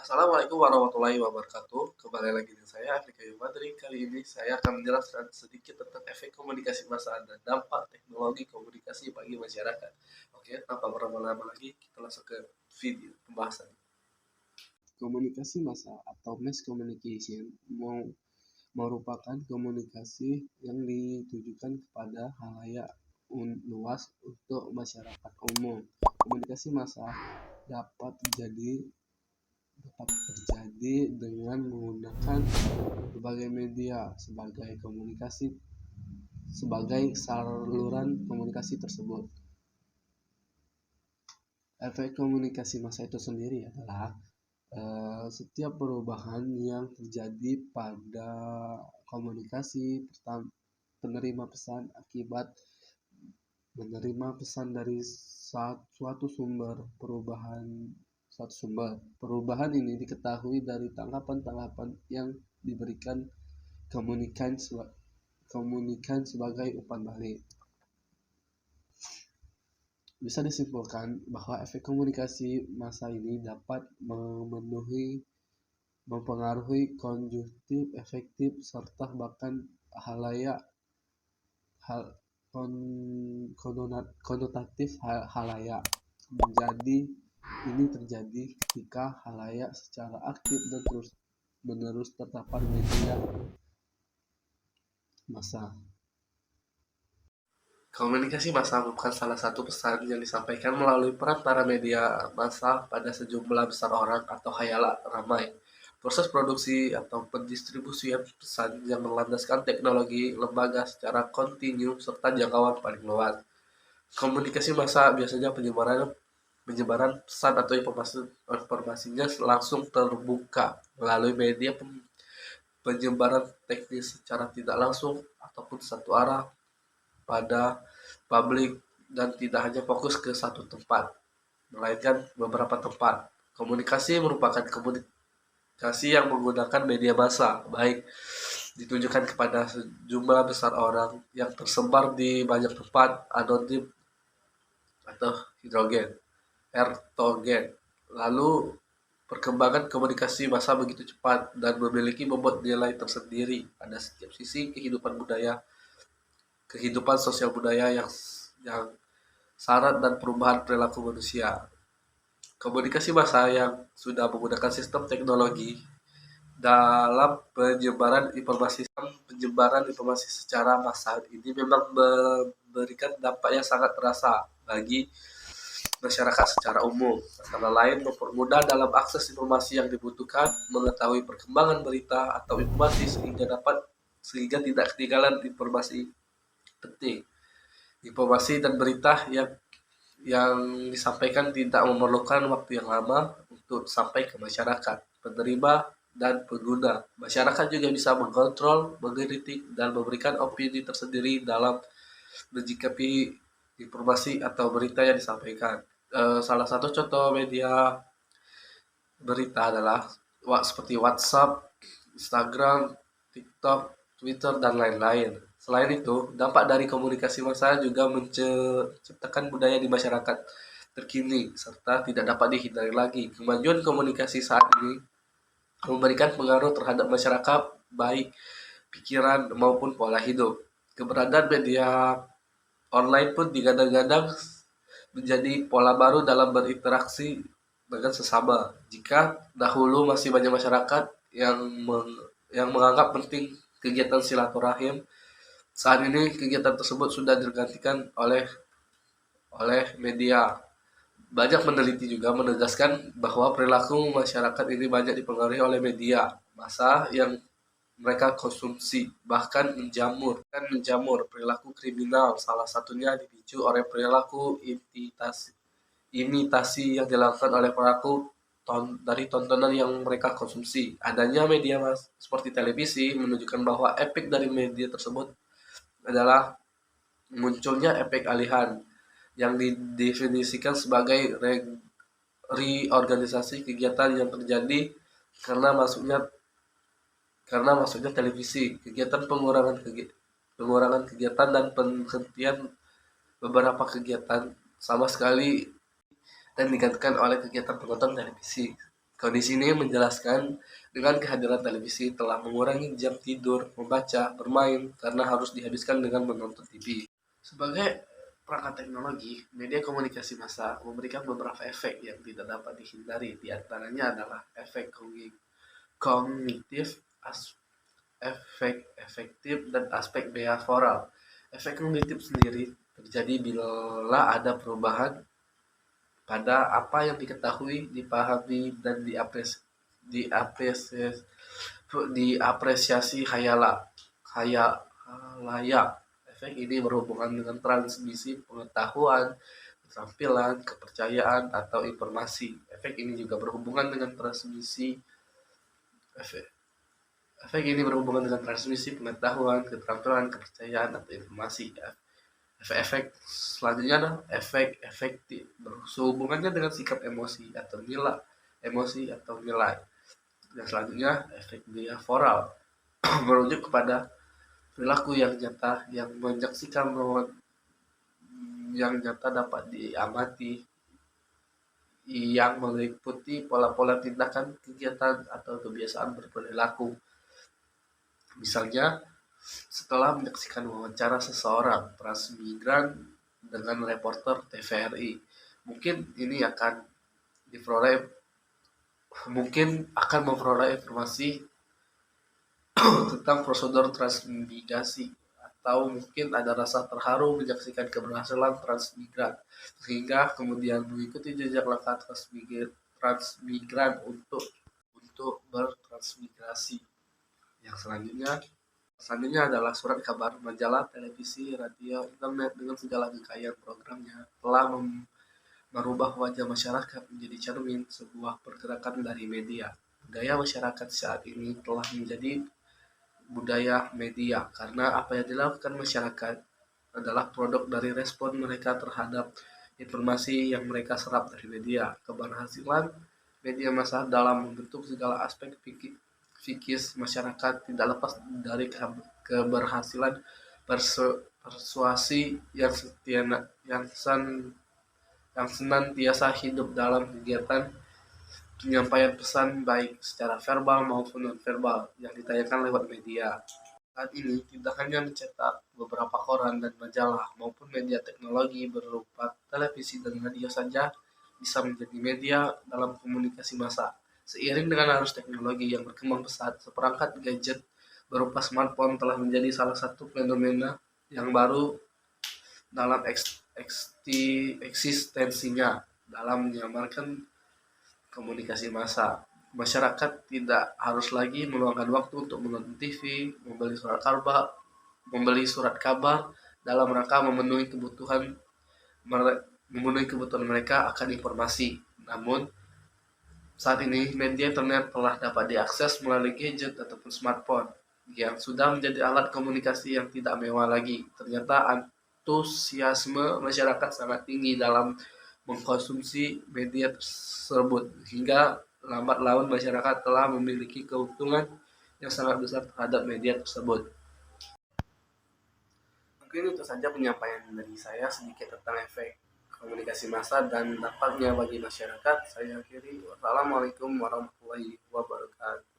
Assalamualaikum warahmatullahi wabarakatuh. Kembali lagi dengan saya Afrika Yumadri. Kali ini saya akan menjelaskan sedikit tentang efek komunikasi massa dan dampak teknologi komunikasi bagi masyarakat. Oke, tanpa berlama-lama lagi, kita langsung ke video pembahasan. Komunikasi massa atau mass communication merupakan komunikasi yang ditujukan kepada halayak luas untuk masyarakat umum. Komunikasi massa dapat terjadi dengan menggunakan berbagai media sebagai saluran komunikasi tersebut. Efek komunikasi massa itu sendiri adalah setiap perubahan yang terjadi pada komunikasi penerima pesan akibat menerima pesan dari suatu sumber. Perubahan ini diketahui dari tanggapan-tanggapan yang diberikan komunikan sebagai umpan balik. Bisa disimpulkan bahwa efek komunikasi massa ini dapat mempengaruhi konjuktif, efektif, serta bahkan konotatif halayak. Ini terjadi ketika halayak secara aktif dan terus-menerus terpapar media massa. Komunikasi massa merupakan salah satu pesan yang disampaikan melalui peran para media massa pada sejumlah besar orang atau khayal ramai. Proses produksi atau pendistribusian pesan yang berlandaskan teknologi lembaga secara kontinu serta jangkauan paling luas. Komunikasi massa biasanya penyebaran pesan atau informasinya langsung terbuka melalui media penyebaran teknis secara tidak langsung ataupun satu arah pada publik dan tidak hanya fokus ke satu tempat, melainkan beberapa tempat. Komunikasi merupakan komunikasi yang menggunakan media massa, baik ditujukan kepada sejumlah besar orang yang tersebar di banyak tempat, anonim atau ertogen. Lalu perkembangan komunikasi massa begitu cepat dan memiliki bobot nilai tersendiri pada setiap sisi kehidupan sosial budaya yang syarat dan perubahan perilaku manusia. Komunikasi massa yang sudah menggunakan sistem teknologi dalam penyebaran informasi secara massal ini memang memberikan dampak yang sangat terasa bagi masyarakat secara umum, antara lain mempermudah dalam akses informasi yang dibutuhkan, mengetahui perkembangan berita atau informasi sehingga tidak ketinggalan informasi penting. Informasi dan berita yang disampaikan tidak memerlukan waktu yang lama untuk sampai ke masyarakat, penerima, dan pengguna. Masyarakat juga bisa mengontrol, mengkritik, dan memberikan opini tersendiri dalam menyikapi informasi atau berita yang disampaikan. Salah satu contoh media berita adalah seperti WhatsApp, Instagram, TikTok, Twitter, dan lain-lain. Selain itu, dampak dari komunikasi massa juga menciptakan budaya di masyarakat terkini, serta tidak dapat dihindari lagi. Kemajuan komunikasi saat ini memberikan pengaruh terhadap masyarakat, baik pikiran maupun pola hidup. Keberadaan media online pun digadang-gadang menjadi pola baru dalam berinteraksi dengan sesama. Jika dahulu masih banyak masyarakat yang menganggap penting kegiatan silaturahim, saat ini kegiatan tersebut sudah digantikan oleh media. Banyak peneliti juga menegaskan bahwa perilaku masyarakat ini banyak dipengaruhi oleh media massa yang mereka konsumsi, bahkan menjamur perilaku kriminal. Salah satunya dipicu oleh perilaku imitasi yang dilakukan oleh pelaku dari tontonan yang mereka konsumsi. Adanya media seperti televisi menunjukkan bahwa efek dari media tersebut adalah munculnya efek alihan yang didefinisikan sebagai reorganisasi kegiatan yang terjadi karena masuknya televisi, pengurangan kegiatan dan penghentian beberapa kegiatan sama sekali dan digantikan oleh kegiatan penonton televisi. Kondisi ini menjelaskan dengan kehadiran televisi telah mengurangi jam tidur, membaca, bermain karena harus dihabiskan dengan menonton TV. Sebagai perangkat teknologi, media komunikasi massa memberikan beberapa efek yang tidak dapat dihindari. Di antaranya adalah efek kognitif, efek efektif, dan aspek behavioral. Efek kognitif sendiri terjadi bila ada perubahan pada apa yang diketahui, dipahami, dan diapresiasi khayalayak. Efek ini berhubungan dengan transmisi pengetahuan, keterampilan, kepercayaan, atau informasi. Efek ini juga berhubungan dengan efek, efek ini berhubungan dengan transmisi pengetahuan, keterampilan, kepercayaan, atau informasi. Efek-efek selanjutnya adalah efek efektif, berhubungannya dengan sikap emosi atau nilai. Dan selanjutnya efek behavioral, merujuk kepada perilaku yang nyata yang menyaksikan bahwa yang nyata dapat diamati, yang meliputi pola-pola tindakan, kegiatan, atau kebiasaan berperilaku. Misalnya, setelah menyaksikan wawancara seseorang transmigran dengan reporter TVRI, mungkin akan memperoleh informasi tentang prosedur transmigrasi, atau mungkin ada rasa terharu menyaksikan keberhasilan transmigran, sehingga kemudian mengikuti jejak langkah transmigran untuk bertransmigrasi. Yang selanjutnya adalah surat kabar, majalah, televisi, radio, internet dengan segala kekayaan programnya telah merubah wajah masyarakat menjadi cermin sebuah pergerakan dari media. Budaya masyarakat saat ini telah menjadi budaya media karena apa yang dilakukan masyarakat adalah produk dari respon mereka terhadap informasi yang mereka serap dari media. Keberhasilan media massa dalam membentuk segala aspek psikis masyarakat tidak lepas dari keberhasilan persuasi yang senantiasa hidup dalam kegiatan penyampaian pesan baik secara verbal maupun non-verbal yang ditayangkan lewat media. Saat ini tidak hanya mencetak beberapa koran dan majalah maupun media teknologi berupa televisi dan radio saja bisa menjadi media dalam komunikasi massa. Seiring dengan arus teknologi yang berkembang pesat, seperangkat gadget berupa smartphone telah menjadi salah satu fenomena yang baru dalam eksistensinya dalam menyamarkan komunikasi massa. Masyarakat tidak harus lagi meluangkan waktu untuk menonton TV, membeli surat kabar dalam rangka memenuhi kebutuhan mereka akan informasi. Namun, saat ini media internet telah dapat diakses melalui gadget ataupun smartphone yang sudah menjadi alat komunikasi yang tidak mewah lagi. Ternyata antusiasme masyarakat sangat tinggi dalam mengkonsumsi media tersebut, hingga lambat laun masyarakat telah memiliki keuntungan yang sangat besar terhadap media tersebut. Mungkin itu saja penyampaian dari saya sedikit tentang efek komunikasi massa dan dampaknya bagi masyarakat. Saya akhiri. Wassalamualaikum warahmatullahi wabarakatuh.